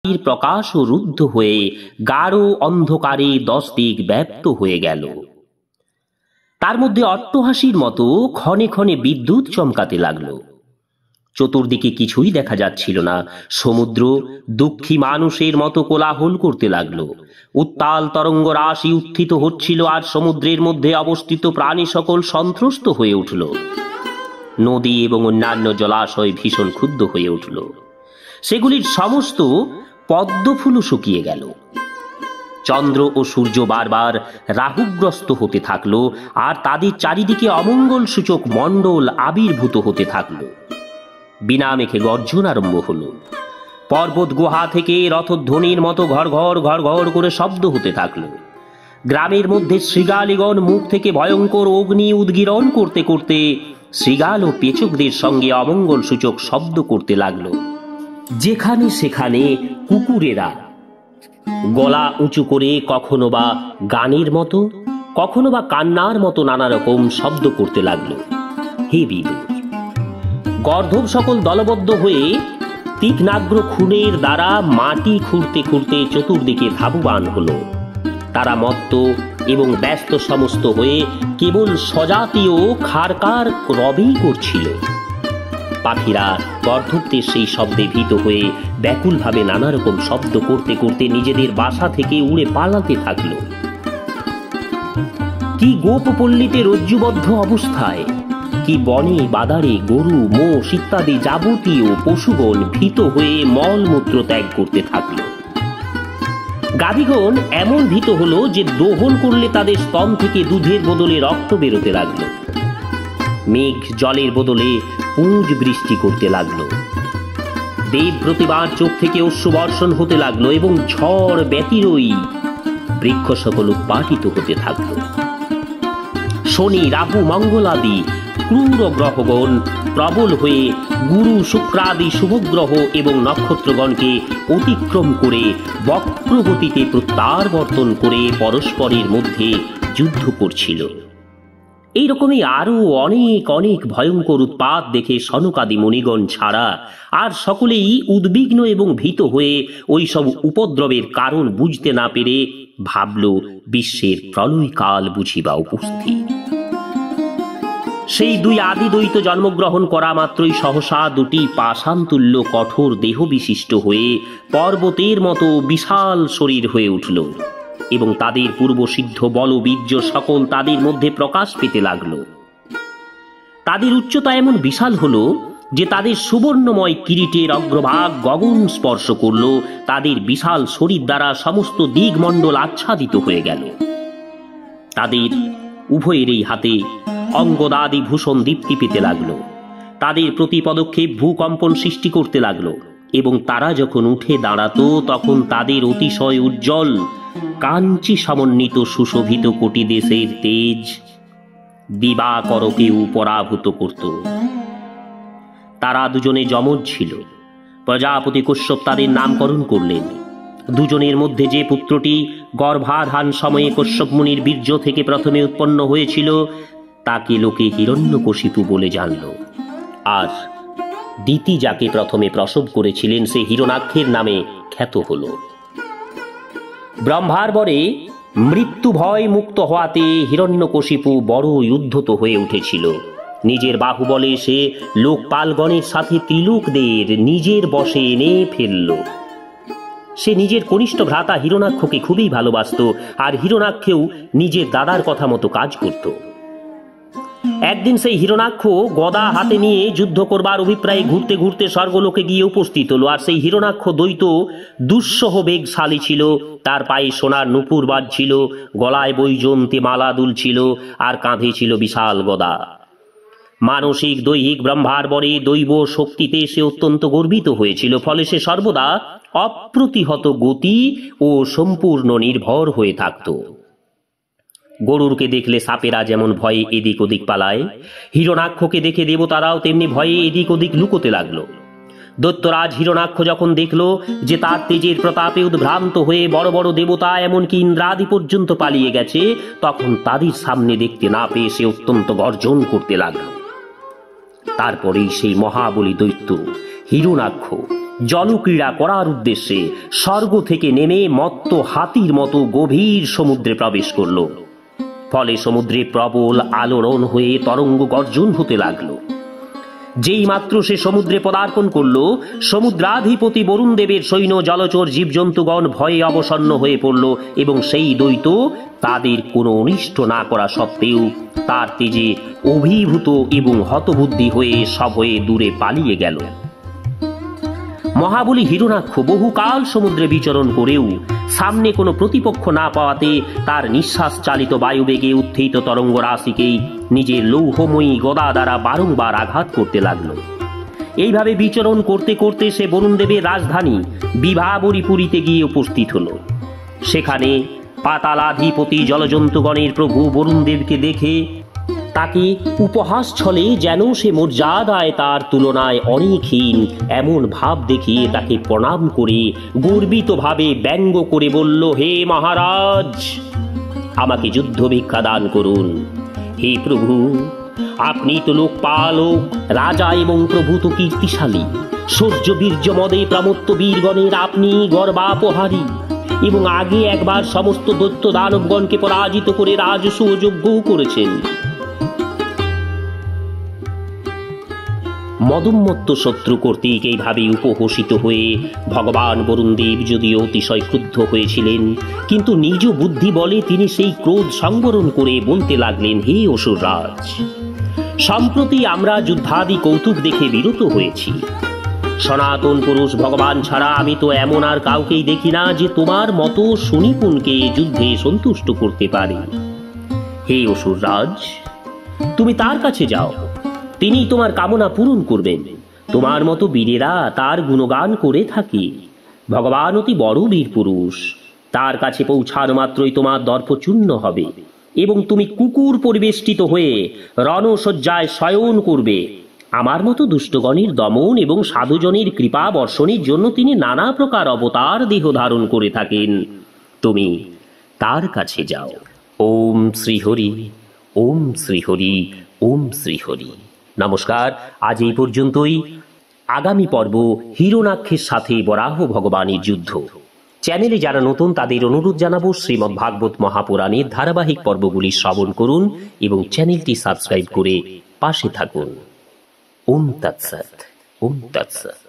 প্রকাশও রুদ্ধ হয়ে গাঢ় অন্ধকারে 10 দিক ব্যাপ্ত হয়ে গেল। তার মধ্যে অট্টহাসির মতো ক্ষণে ক্ষণে বিদ্যুৎ চমকাতে লাগলো। চতুর্দিকে কিছুই দেখা যাচ্ছিল না। সমুদ্র দুঃখী মানুষের মতো কোলাহল করতে লাগলো। উত্তাল তরঙ্গ রাশি উত্থিত হচ্ছিল, আর সমুদ্রের মধ্যে অবস্থিত প্রাণী সকল সন্ত্রস্ত হয়ে উঠল। নদী এবং অন্যান্য জলাশয় ভীষণ ক্ষুব্ধ হয়ে উঠল। সেগুলির সমস্ত পদ্মফুলও শুকিয়ে গেল। চন্দ্র ও সূর্য বারবার রাহুগ্রস্ত হতে থাকলো, আর তাদের চারিদিকে অমঙ্গল সূচক মণ্ডল আবির্ভূত হতে থাকলো। বিনা মেঘে গর্জন আরম্ভ হলো। পর্বত গুহা থেকে রথধ্বনির মতো ঘর ঘর ঘর ঘর করে শব্দ হতে থাকলো। গ্রামের মধ্যে শৃগালীগণ মুখ থেকে ভয়ঙ্কর অগ্নি উদ্গীরণ করতে করতে শৃগাল ও পেচকদের সঙ্গে অমঙ্গল সূচক শব্দ করতে লাগলো। যেখানে সেখানে কুকুরেরা গলা উঁচু করে কখনো বা গানের মতো, কখনো বা কান্নার মতো নানা রকম শব্দ করতে লাগলো। হে বিদুর! গর্ধব সকল দলবদ্ধ হয়ে তীক্ষ্ণাগ্র খুনের দ্বারা মাটি খুঁড়তে খুঁড়তে চতুর্দিকে ধাবমান হলো। তারা মত্ত এবং ব্যস্ত সমস্ত হয়ে কেবল সজাতীয় খাড়কার রবেই করছিল। পাখিরা গর্ধবদের সেই শব্দে ভীত হয়ে ব্যাকুলভাবে নানা রকম শব্দ করতে করতে নিজেদের বাসা থেকে উড়ে পালাতে থাকলো। কি গোপপল্লীতে রজ্জুবদ্ধ অবস্থায়, কি বনে বাদারে গরু মোষ ইত্যাদি যাবতীয় পশুগণ ভীত হয়ে মলমূত্র ত্যাগ করতে থাকল। গাভীগণ এমন ভীত হলো যে দোহন করলে তাদের স্তন থেকে দুধের বদলে রক্ত বেরোতে লাগলো। মেঘ জলের বদলে পুঁজ বৃষ্টি করতে লাগলো। দেব প্রতিবার চোখ থেকে অশ্রুবর্ষণ হতে লাগলো এবং ঝড় ব্যতিরই বৃক্ষ সকল উৎপাটিত হতে থাকলো। শনি রাহু মঙ্গলাদি ক্রূর গ্রহগণ প্রবল হয়ে গুরু শুক্রাদি শুভগ্রহ এবং নক্ষত্রগণকে অতিক্রম করে বক্রগতিতে প্রত্যাবর্তন করে পরস্পরের মধ্যে যুদ্ধ করছিল। এইরকমই আরো অনেক অনেক ভয়ঙ্কর উৎপাত দেখে সনকাদি মুনিগণ ছাড়া আর সকলেই উদ্বিগ্ন এবং ভীত হয়ে ওই সব উপদ্রবের কারণ বুঝতে না পেরে ভাবল বিশ্বের প্রলয়কাল বুঝিবা উপস্থিত। সেই দুই আদি দ্বৈত জন্মগ্রহণ করা মাত্রই সহসা দুটি পাষাণতুল্য কঠোর দেহ বিশিষ্ট হয়ে পর্বতের মতো বিশাল শরীর হয়ে উঠল এবং তাদের পূর্বসিদ্ধ বলবীর্য সকল তাদের মধ্যে প্রকাশ পেতে লাগল। তাদের উচ্চতা এমন বিশাল হলো যে তাদের সুবর্ণময় কিরীটের অগ্রভাগ গগন স্পর্শ করল। তাদের বিশাল শরীর দ্বারা সমস্ত দিগমণ্ডল আচ্ছাদিত হয়ে গেল। তাদের উভয়েরই হাতে অঙ্গদাদি ভূষণ দীপ্তি পেতে লাগলো। তাদের প্রতি পদক্ষেপ ভূকম্পন সৃষ্টি করতে লাগলো এবং তারা যখন উঠে দাঁড়াতো তখন তাদের অতিশয় উজ্জ্বল কাঞ্চি সমন্বিত সুশোভিত কোটি দেশের তেজ দিবাকরকেও পরাভূত করত। তারা দুজনে যমজ ছিল। প্রজাপতি কশ্যপ তাদের নামকরণ করলেন। দুজনের মধ্যে যে পুত্রটি গর্ভাধান সময়ে কশ্যপ মুনির বীর্য থেকে প্রথমে উৎপন্ন হয়েছিল তাকে লোকে হিরণ্যকশিপু বলে জানল, আর দিতি যাকে প্রথমে প্রসব করেছিলেন সে হিরণাক্ষের নামে খ্যাত হল। ব্রহ্মার বরে মৃত্যু ভয় মুক্ত হওয়াতে হিরণ্যকশিপু বড়ই উদ্ধত হয়ে উঠেছিল। নিজের বাহুবলে সে লোকপালগণের সাথে ত্রিলোকদের নিজের বশে এনে ফেলল। সে নিজের কনিষ্ঠ ভ্রাতা হিরণাক্ষকে খুবই ভালোবাসত, আর হিরণাক্ষেও নিজের দাদার কথা মতো কাজ করত। একদিন সেই হিরণাক্ষ গদা হাতে নিয়ে যুদ্ধ করবার অভিপ্রায়ে ঘুরতে ঘুরতে স্বর্গলোকে গিয়ে উপস্থিত হলো। আর সেই হিরণাক্ষ দ্বৈত দুঃসহ বেগশালী ছিল। তার পায়ে সোনার নুপুর বাজছিল, গলায় বৈজয়ন্তী মালা দুলছিল, আর কাঁধে ছিল বিশাল গদা। মানসিক দৈহিক ব্রহ্মার বরে দৈব শক্তিতে সে অত্যন্ত গর্বিত হয়েছিল। ফলে সে সর্বদা অপ্রতিহত গতি ও সম্পূর্ণ নির্ভর হয়ে থাকত। গরুরকে দেখলে সাপেরা যেমন ভয়ে এদিক ওদিক পালায়, হিরণাক্ষকে দেখে দেবতারাও তেমনি ভয়ে এদিক ওদিক লুকোতে লাগলো। দৈত্যরাজ হিরণাক্ষ যখন দেখল যে তার তেজের প্রতাপে উদ্ভ্রান্ত হয়ে বড় বড় দেবতা এমনকি ইন্দ্রাদি পর্যন্ত পালিয়ে গেছে, তখন তাদের সামনে দেখতে না পেয়ে সে অত্যন্ত গর্জন করতে লাগল। তারপরেই সেই মহাবলী দৈত্য হিরণাক্ষ জলক্রীড়া করার উদ্দেশ্যে স্বর্গ থেকে নেমে মত্ত হাতির মতো গভীর সমুদ্রে প্রবেশ করল। ফলে সমুদ্রে প্রবল আলোড়ন হয়ে তরঙ্গ গর্জন হতে লাগলো। যেই মাত্র সে সমুদ্রে পদার্পণ করল, সমুদ্রাধিপতি বরুণ দেবের সৈন্য, জলচর, জীবজন্তুগণ ভয়ে অবসন্ন হয়ে পড়ল এবং সেই দৈত্য তাদের কোনো অনিষ্ট না করা সত্ত্বেও তার তেজে অভিভূত এবং হতবুদ্ধি হয়ে সভয়ে দূরে পালিয়ে গেল। মহাবলী হিরণ্যাক্ষ বহুকাল সমুদ্রে বিচরণ করেও সামনে কোনো প্রতিপক্ষ না পাওয়াতে তার নিঃশ্বাস চালিত বায়ুবেগে উত্থিত তরঙ্গ রাশিকেই নিজের লৌহময়ী গদা দ্বারা বারংবার আঘাত করতে লাগল। এইভাবে বিচরণ করতে করতে সে বরুণ দেবের রাজধানী বিভাবরীপুরীতে গিয়ে উপস্থিত হল। সেখানে পাতালাধিপতি জলজন্তুগণের প্রভু বরুণ দেবকে দেখে তাকে উপহাস ছলে যেন সে মর্যাদায় তার তুলনায় অনেকহীন এমন ভাব দেখিয়ে তাকে প্রণাম করে গর্বিতভাবে ব্যঙ্গ করে বলল, হে মহারাজ, আমাকে যুদ্ধ ভিক্ষা দান করুন। হে প্রভু, আপনি তো লোকপালক, রাজা এবং প্রভূত কীর্তিশালী। শৌর্য বীর্য মদে প্রামত্য বীরগণের আপনি গর্বাপহারী এবং আগে একবার সমস্ত দৈত্য দানবগণকে পরাজিত করে রাজসূয় যজ্ঞও করেছেন। মদোন্মত্ত শত্রু কর্তৃক এইভাবে উপহসিত হয়ে ভগবান বরুণদেব যদিও অতিশয় ক্রুদ্ধ হয়েছিলেন, কিন্তু নিজ বুদ্ধি বলে তিনি সেই ক্রোধ সংবরণ করে বলতে লাগলেন, হে অসুররাজ, সম্প্রতি আমরা যুদ্ধাদি কৌতুক দেখে বিরত হয়েছি। সনাতন পুরুষ ভগবান ছাড়া আমি তো এমন আর কাউকেই দেখি না যে তোমার মতো সুনিপুণকে যুদ্ধে সন্তুষ্ট করতে পারে। হে অসুররাজ, তুমি তার কাছে যাও, তিনি তোমার কামনা পূরণ করবেন। তোমার মতো বীরেরা তার গুণগান করে থাকে। ভগবান অতি বড় বীর পুরুষ, তার কাছে পৌঁছানো মাত্রই তোমার দর্প চূর্ণ হবে এবং তুমি কুকুর পরিবেষ্টিত হয়ে রণশয্যায় শয়ন করবে। আমার মতো দুষ্টগণের দমন এবং সাধুজনের কৃপা বর্ষণের জন্য তিনি নানা প্রকার অবতার দেহ ধারণ করে থাকেন। তুমি তার কাছে যাও। ওম শ্রীহরি, ওম শ্রীহরি, ওম শ্রীহরি। নমস্কার, আজ এই পর্যন্তই। আগামী পর্ব হিরণ্যাক্ষের সাথে বরাহ ভগবানের যুদ্ধ। চ্যানেলে যারা নতুন তাদের অনুরোধ জানাবো শ্রীমদ্ ভাগবত মহাপুরাণের ধারাবাহিক পর্বগুলি শ্রবণ করুন এবং চ্যানেলটি সাবস্ক্রাইব করে পাশে থাকুন। ওম তৎসৎ, ওম তৎসৎ।